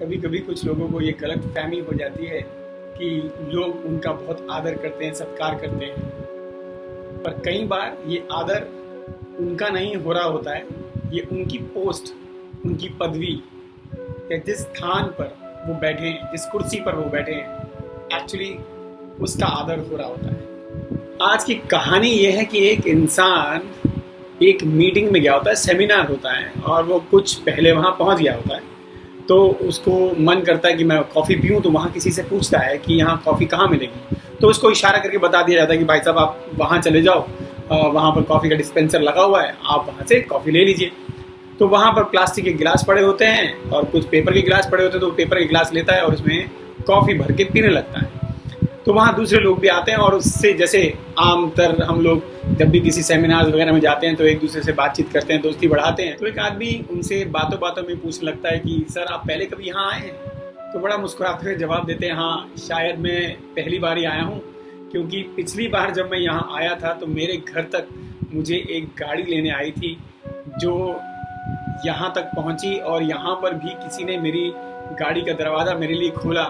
कभी कभी कुछ लोगों को ये गलत फहमी हो जाती है कि लोग उनका बहुत आदर करते हैं, सत्कार करते हैं। पर कई बार ये आदर उनका नहीं हो रहा होता है, ये उनकी पोस्ट, उनकी पदवी या जिस स्थान पर वो बैठे हैं, जिस कुर्सी पर वो बैठे हैं, एक्चुअली उसका आदर हो रहा होता है। आज की कहानी ये है कि एक इंसान एक मीटिंग में गया होता है, सेमिनार होता है, और वो कुछ पहले वहाँ पहुँच गया होता है। तो उसको मन करता है कि मैं कॉफ़ी पीऊँ, तो वहाँ किसी से पूछता है कि यहाँ कॉफ़ी कहाँ मिलेगी। तो उसको इशारा करके बता दिया जाता है कि भाई साहब आप वहाँ चले जाओ, वहाँ पर कॉफ़ी का डिस्पेंसर लगा हुआ है, आप वहाँ से कॉफ़ी ले लीजिए। तो वहाँ पर प्लास्टिक के गिलास पड़े होते हैं और कुछ पेपर के गिलास पड़े होते हैं। तो पेपर के गिलास लेता है और उसमें कॉफ़ी भर के पीने लगता है। तो वहाँ दूसरे लोग भी आते हैं और उससे, जैसे आमतर हम लोग जब भी किसी सेमिनार वगैरह में जाते हैं तो एक दूसरे से बातचीत करते हैं, दोस्ती बढ़ाते हैं। तो एक आदमी उनसे बातों बातों में पूछने लगता है कि सर आप पहले कभी यहाँ आए हैं? तो बड़ा मुस्कुराते हुए जवाब देते हैं, हाँ शायद मैं पहली बार ही आया हूँ, क्योंकि पिछली बार जब मैं यहाँ आया था तो मेरे घर तक मुझे एक गाड़ी लेने आई थी जो यहाँ तक पहुँची, और यहाँ पर भी किसी ने मेरी गाड़ी का दरवाज़ा मेरे लिए खोला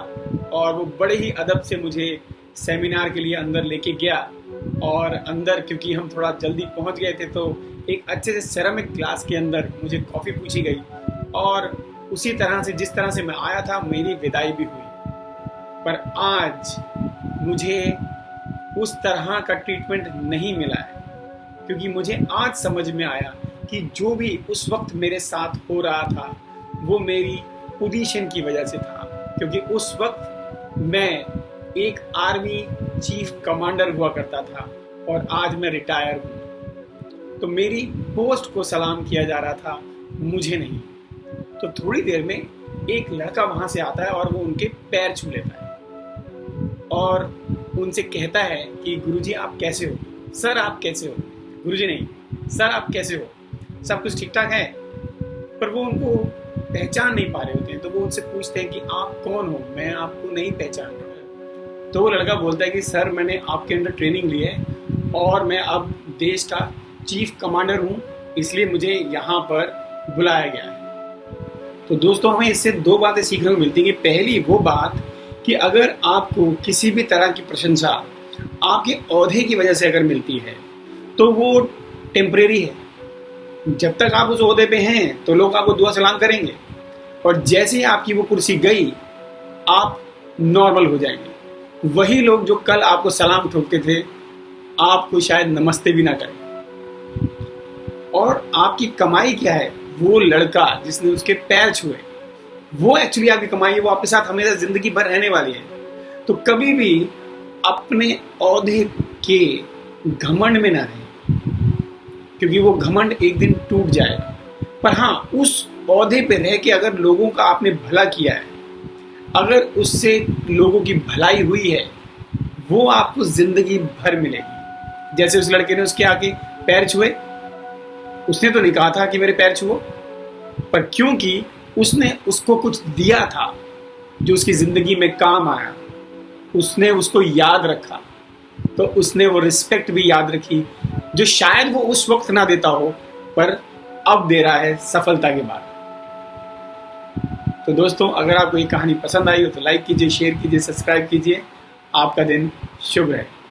और वो बड़े ही अदब से मुझे सेमिनार के लिए अंदर लेके गया। और अंदर, क्योंकि हम थोड़ा जल्दी पहुंच गए थे, तो एक अच्छे से सेरामिक ग्लास के अंदर मुझे कॉफ़ी पूछी गई और उसी तरह से, जिस तरह से मैं आया था, मेरी विदाई भी हुई। पर आज मुझे उस तरह का ट्रीटमेंट नहीं मिला है, क्योंकि मुझे आज समझ में आया कि जो भी उस वक्त मेरे साथ हो रहा था वो मेरी पोजीशन की वजह से था। क्योंकि उस वक्त मैं एक आर्मी चीफ कमांडर हुआ करता था और आज मैं रिटायर हूँ। तो मेरी पोस्ट को सलाम किया जा रहा था, मुझे नहीं। तो थोड़ी देर में एक लड़का वहाँ से आता है और वो उनके पैर छू लेता है और उनसे कहता है कि गुरुजी आप कैसे हो? सर आप कैसे हो? गुरुजी नहीं, सर आप कैसे हो? सब कुछ ठीक ठाक है? पर वो उनको पहचान नहीं पा रहे होते हैं। तो वो उनसे पूछते हैं कि आप कौन हो? मैं आपको नहीं पहचान रहा। तो वो लड़का बोलता है कि सर मैंने आपके अंदर ट्रेनिंग ली है और मैं अब देश का चीफ कमांडर हूँ, इसलिए मुझे यहाँ पर बुलाया गया है। तो दोस्तों हमें इससे दो बातें सीखने को मिलती हैं कि पहली वो बात कि अगर आपको किसी भी तरह की प्रशंसा आपके ओहदे की वजह से अगर मिलती है तो वो टेम्परेरी है। जब तक आप उस ओहदे पे हैं तो लोग आपको दुआ सलाम करेंगे, और जैसे ही आपकी वो कुर्सी गई आप नॉर्मल हो जाएंगे। वही लोग जो कल आपको सलाम ठोकते थे आपको शायद नमस्ते भी ना करें। और आपकी कमाई क्या है? वो लड़का जिसने उसके पैर छुए, वो एक्चुअली आपकी कमाई है, वो आपके साथ हमेशा जिंदगी भर रहने वाली है। तो कभी भी अपने ओहदे के घमंड में ना रहें, क्योंकि वो घमंड एक दिन टूट जाएगा। पर हाँ, उस ओहदे पे रह के अगर लोगों का आपने भला किया है, अगर उससे लोगों की भलाई हुई है, वो आपको जिंदगी भर मिलेगी। जैसे उस लड़के ने उसके आके पैर छुए, उसने तो नहीं कहा था कि मेरे पैर छुओ, पर क्योंकि उसने उसको कुछ दिया था जो उसकी जिंदगी में काम आया, उसने उसको याद रखा, तो उसने वो रिस्पेक्ट भी याद रखी जो शायद वो उस वक्त ना देता हो, पर अब दे रहा है सफलता के बाद। तो दोस्तों अगर आपको ये कहानी पसंद आई हो तो लाइक कीजिए, शेयर कीजिए, सब्सक्राइब कीजिए। आपका दिन शुभ रहे।